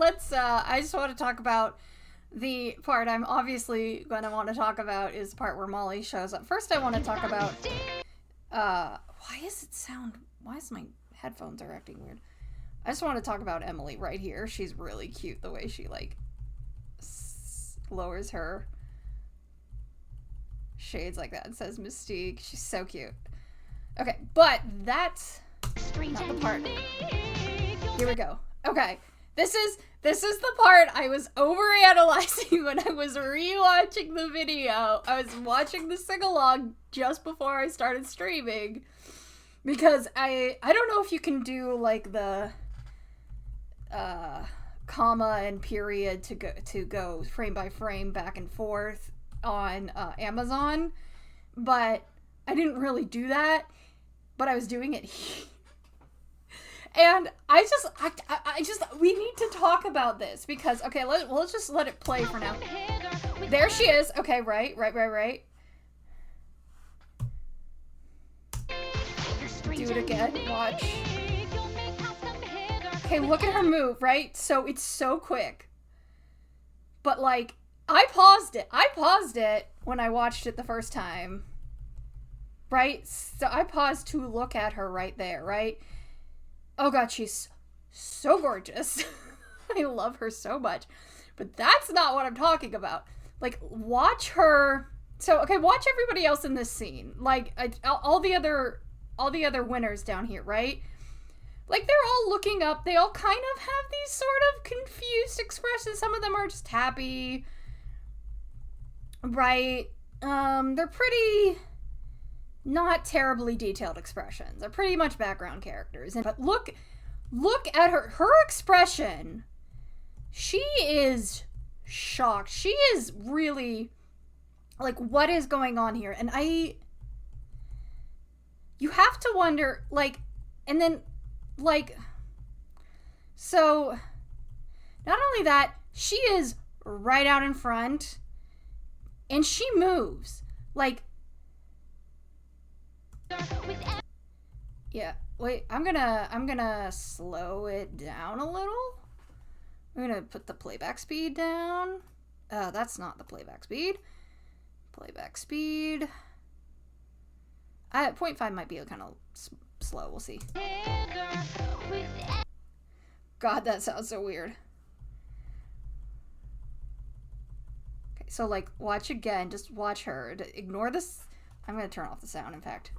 I just want to talk about the part I'm obviously going to want to talk about is the part where Molly shows up. First, I want to talk about, why is my headphones are acting weird? I just want to talk about Emily right here. She's really cute the way she, like, lowers her shades like that and says Mystique. She's so cute. Okay, but that's not the part. Here we go. Okay, this is the part I was overanalyzing when I was rewatching the video. I was watching the sing-along just before I started streaming because I don't know if you can do like the comma and period to go frame by frame back and forth on Amazon, but I didn't really do that, but I was doing it and I just we need to talk about this because okay, let's just let it play for now. There she is. Okay, right. Do it again. Watch. Okay, look at her move, right? So it's so quick. But like, I paused it when I watched it the first time. Right? So I paused to look at her right there, right? Oh god, she's so gorgeous. I love her so much. But that's not what I'm talking about. Like, watch her. So, okay, watch everybody else in this scene. Like, all the other winners down here, right? Like, they're all looking up. They all kind of have these sort of confused expressions. Some of them are just happy. Right? They're pretty not terribly detailed expressions. They're pretty much background characters. But look at her expression. She is shocked. She is really like, what is going on here? And you have to wonder, like, and then like, so not only that, she is right out in front and she moves like, yeah, wait, I'm gonna slow it down a little. I'm gonna put the playback speed down. That's not the playback speed. Playback speed. 0.5 might be kind of slow, we'll see. God, that sounds so weird. Okay, so like, watch again, just watch her. Ignore this. I'm gonna turn off the sound, in fact.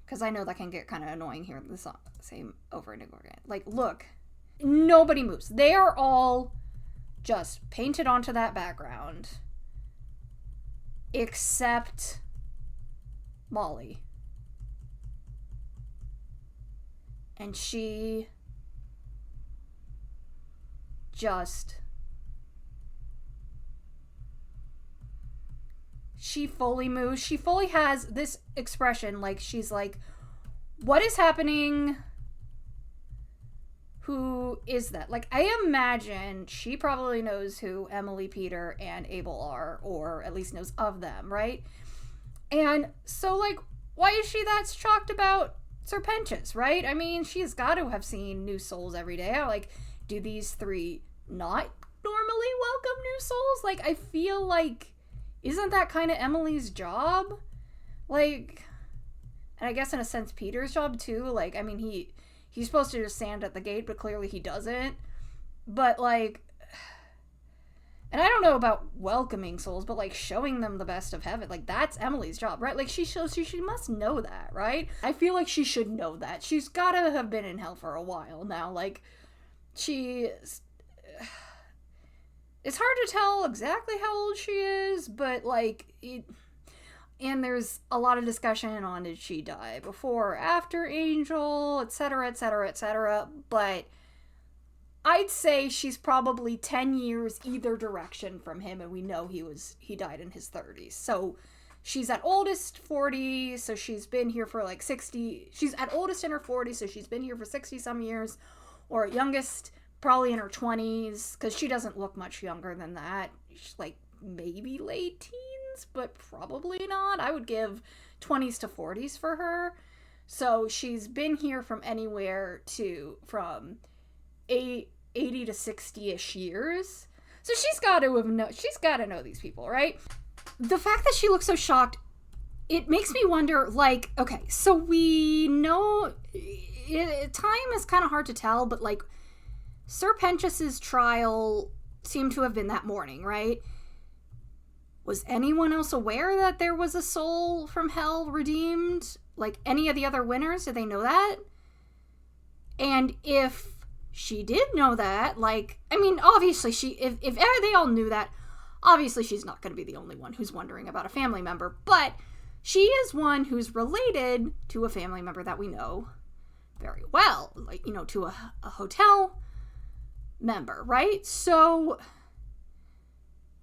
Because I know that can get kind of annoying hearing the same over and over again. Like, look. Nobody moves. They are all just painted onto that background. Except Molly. And she fully moves. She fully has this expression, like, she's like, what is happening? Who is that? Like, I imagine she probably knows who Emily, Peter, and Abel are, or at least knows of them, right? And so, like, why is she that shocked about Serpentius, right? I mean, she's got to have seen new souls every day. Like, do these three not normally welcome new souls? Like, I feel like, isn't that kind of Emily's job? Like, and I guess in a sense Peter's job too. Like, I mean, he's supposed to just stand at the gate, but clearly he doesn't. But like, and I don't know about welcoming souls, but like showing them the best of heaven, like that's Emily's job, right? Like she must know that, right? I feel like she should know that. She's gotta have been in hell for a while now. Like, it's hard to tell exactly how old she is, but like, and there's a lot of discussion on, did she die before or after Angel, etc., etc., etc., but I'd say she's probably 10 years either direction from him, and we know he died in his 30s. So she's at oldest 40, so she's been here for like 60. She's at oldest in her 40s, so she's been here for 60 some years, or at youngest probably in her 20s, because she doesn't look much younger than that. She's like maybe late teens, but probably not. I would give 20s to 40s for her. So she's been here from anywhere from 80 to 60-ish years. So she's got to know these people, right? The fact that she looks so shocked, it makes me wonder, like, okay, so we know time is kind of hard to tell, but like Sir Pentius's trial seemed to have been that morning, right? Was anyone else aware that there was a soul from hell redeemed? Like any of the other winners, did they know that? And if she did know that, like, I mean, obviously if they all knew that, obviously she's not going to be the only one who's wondering about a family member, but she is one who's related to a family member that we know very well, like, you know, to a hotel member, right? So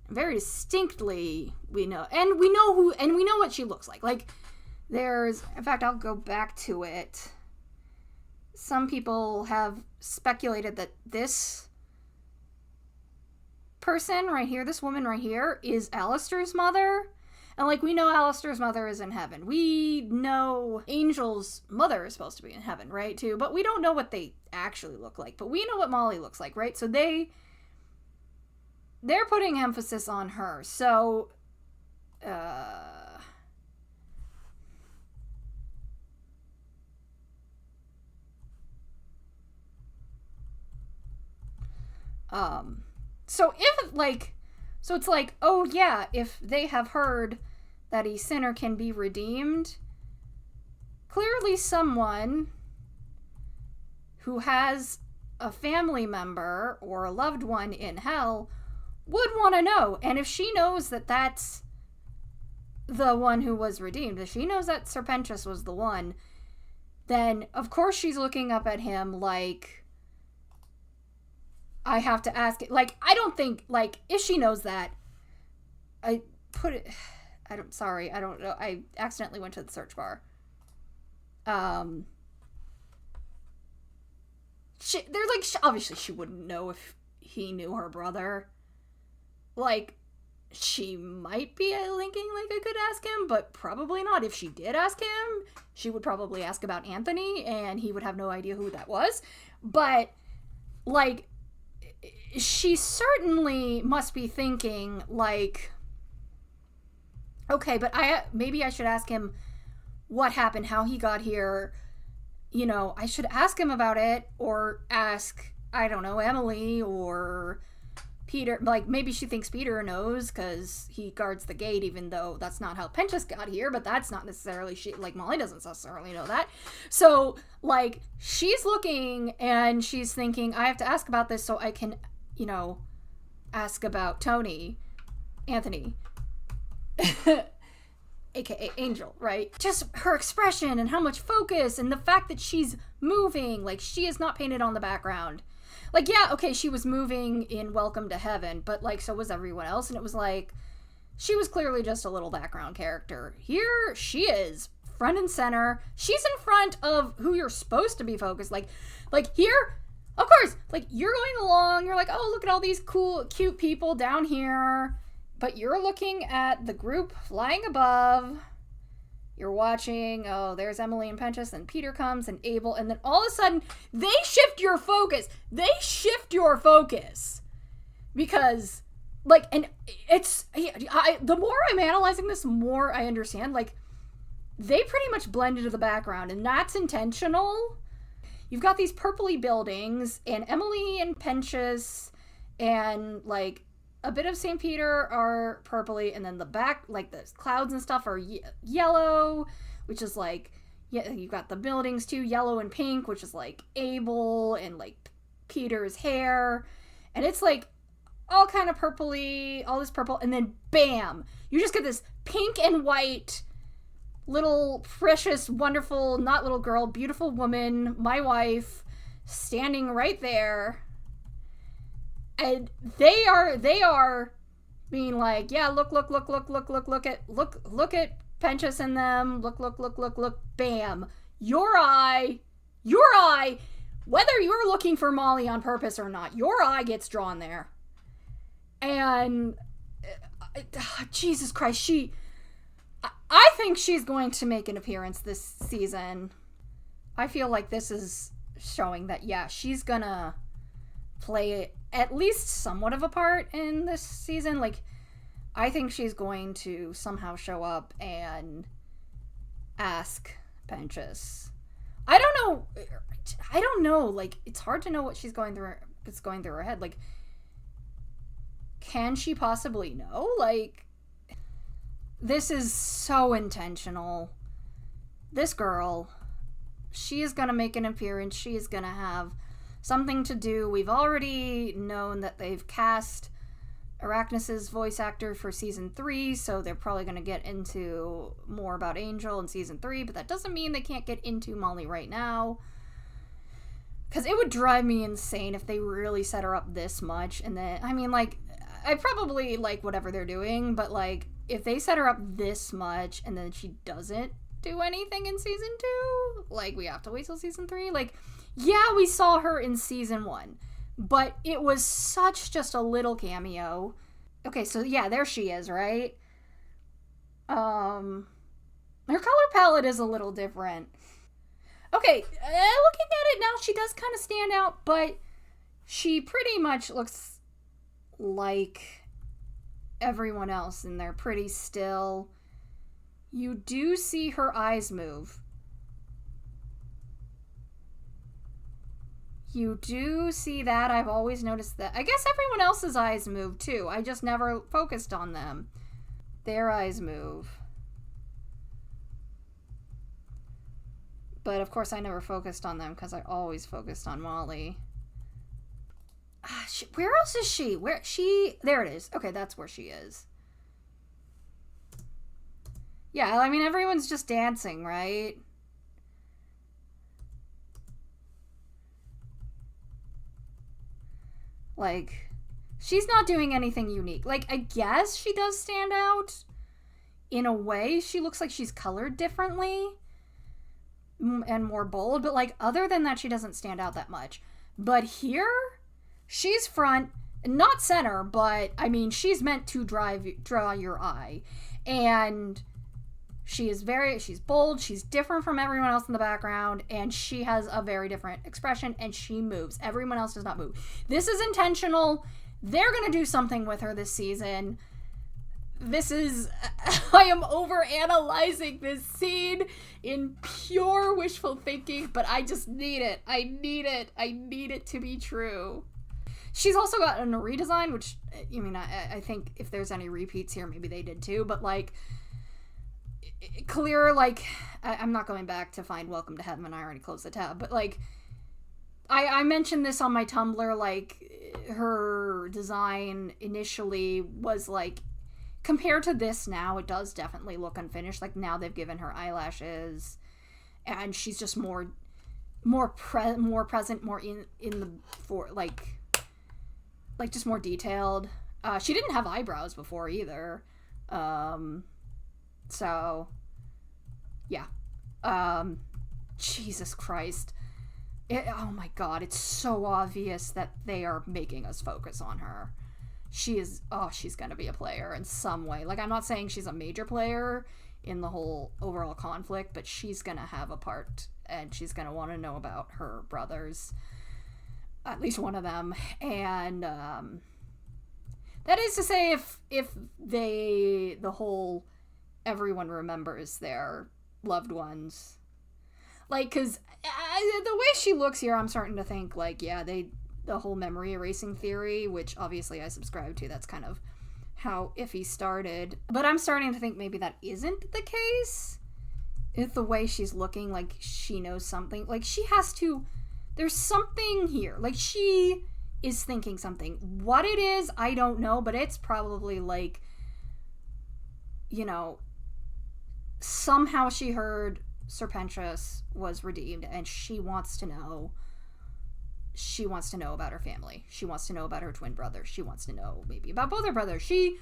very distinctly we know what she looks like. Like, there's, in fact, I'll go back to it. Some people have speculated that this person right here, this woman right here, is Alistair's mother. And, like, we know Alistair's mother is in heaven. We know Angel's mother is supposed to be in heaven, right, too? But we don't know what they actually look like. But we know what Molly looks like, right? So they're putting emphasis on her. So, so if, like, so it's like, oh yeah, if they have heard that a sinner can be redeemed, clearly someone who has a family member or a loved one in hell would want to know. And if she knows that that's the one who was redeemed, if she knows that Sir Pentius was the one, then of course she's looking up at him like, I have to ask it. Like, I don't think, like, if she knows that, I don't know. I accidentally went to the search bar. Obviously she wouldn't know if he knew her brother. Like, she might be thinking, like, I could ask him, but probably not. If she did ask him, she would probably ask about Anthony, and he would have no idea who that was. But, like, she certainly must be thinking, like, okay, but maybe I should ask him what happened, how he got here. You know, I should ask him about it, or ask, I don't know, Emily or Peter. Like, maybe she thinks Peter knows because he guards the gate, even though that's not how Pentius got here, but that's not necessarily, like, Molly doesn't necessarily know that. So, like, she's looking and she's thinking, I have to ask about this so I can, you know, ask about Anthony, aka Angel, right? Just her expression and how much focus and the fact that she's moving, like, she is not painted on the background. Like, yeah, okay, she was moving in Welcome to Heaven, but, like, so was everyone else, and it was like, she was clearly just a little background character. Here, she is front and center. She's in front of who you're supposed to be focused. Like here, of course, like, you're going along, you're like, oh, look at all these cool, cute people down here, but you're looking at the group flying above. You're watching, oh, there's Emily and Pentius, and Peter comes, and Abel, and then all of a sudden, they shift your focus. Because, like, and it's, the more I'm analyzing this, the more I understand, like, they pretty much blend into the background, and that's intentional. You've got these purpley buildings, and Emily and Pentius, and, like, a bit of St. Peter are purpley, and then the back, like, the clouds and stuff are yellow, which is, like, yeah, you've got the buildings, too, yellow and pink, which is, like, Abel and, like, Peter's hair, and it's, like, all kind of purpley, all this purple, and then, bam! You just get this pink and white, little, precious, wonderful, not little girl, beautiful woman, my wife, standing right there. And they are being like, yeah, look at Pentius and them, look, bam. Your eye, whether you're looking for Molly on purpose or not, your eye gets drawn there. And, Jesus Christ, I think she's going to make an appearance this season. I feel like this is showing that, yeah, she's gonna play at least somewhat of a part in this season. Like, I think she's going to somehow show up and ask Penchas. I don't know. Like, it's hard to know what she's going through. It's going through her head. Like, can she possibly know? Like, this is so intentional. This girl, she is gonna make an appearance. She is gonna have something to do. We've already known that they've cast Arachnis' voice actor for season 3, so they're probably going to get into more about Angel in season 3, but that doesn't mean they can't get into Molly right now. Because it would drive me insane if they really set her up this much, and then, I mean, like, I probably like whatever they're doing, but, like, if they set her up this much, and then she doesn't do anything in season 2, like, we have to wait till season 3, like, yeah, we saw her in season 1. But it was such just a little cameo. Okay, so yeah, there she is, right? Her color palette is a little different. Okay, looking at it now, she does kind of stand out, but she pretty much looks like everyone else, and they're pretty still. You do see her eyes move. You do see that. I've always noticed that. I guess everyone else's eyes move too. I just never focused on them. Their eyes move. But of course I never focused on them because I always focused on Molly. Where else is she? There it is. Okay, that's where she is. Yeah, I mean, everyone's just dancing, right? Like, she's not doing anything unique. Like, I guess she does stand out in a way. She looks like she's colored differently and more bold, but, like, other than that, she doesn't stand out that much. But here, she's front, not center, but, I mean, she's meant to draw your eye. And she's bold, she's different from everyone else in the background, and she has a very different expression, and she moves. Everyone else does not move. This is intentional. They're gonna do something with her this season. I am overanalyzing this scene in pure wishful thinking, but I just need it. I need it to be true. She's also got a redesign, which, I mean, I think if there's any repeats here, maybe they did too, but, like, clear, like, I'm not going back to find Welcome to Heaven. I already closed the tab, but, like, I mentioned this on my Tumblr, like, her design initially was, like, compared to this now, it does definitely look unfinished. Like, now they've given her eyelashes, and she's just more present, more in the, for, like, just more detailed. She didn't have eyebrows before either. So, yeah. Jesus Christ. Oh my god, it's so obvious that they are making us focus on her. She's gonna be a player in some way. Like, I'm not saying she's a major player in the whole overall conflict, but she's gonna have a part, and she's gonna want to know about her brothers. At least one of them. And, that is to say, if everyone remembers their loved ones. Like, because the way she looks here, I'm starting to think, like, yeah, the whole memory erasing theory, which obviously I subscribe to, that's kind of how Iffy started. But I'm starting to think maybe that isn't the case. If the way she's looking, like, she knows something. Like, she has to... There's something here. Like, she is thinking something. What it is, I don't know, but it's probably, like, you know... Somehow she heard Serpentius was redeemed, and she wants to know about her family. She wants to know about her twin brother. She wants to know maybe about both her brothers. She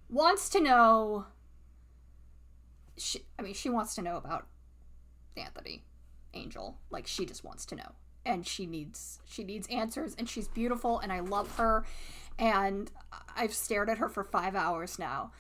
wants to know... She wants to know about Anthony, Angel. Like, she just wants to know. And she needs answers, and she's beautiful, and I love her, and I've stared at her for 5 hours now.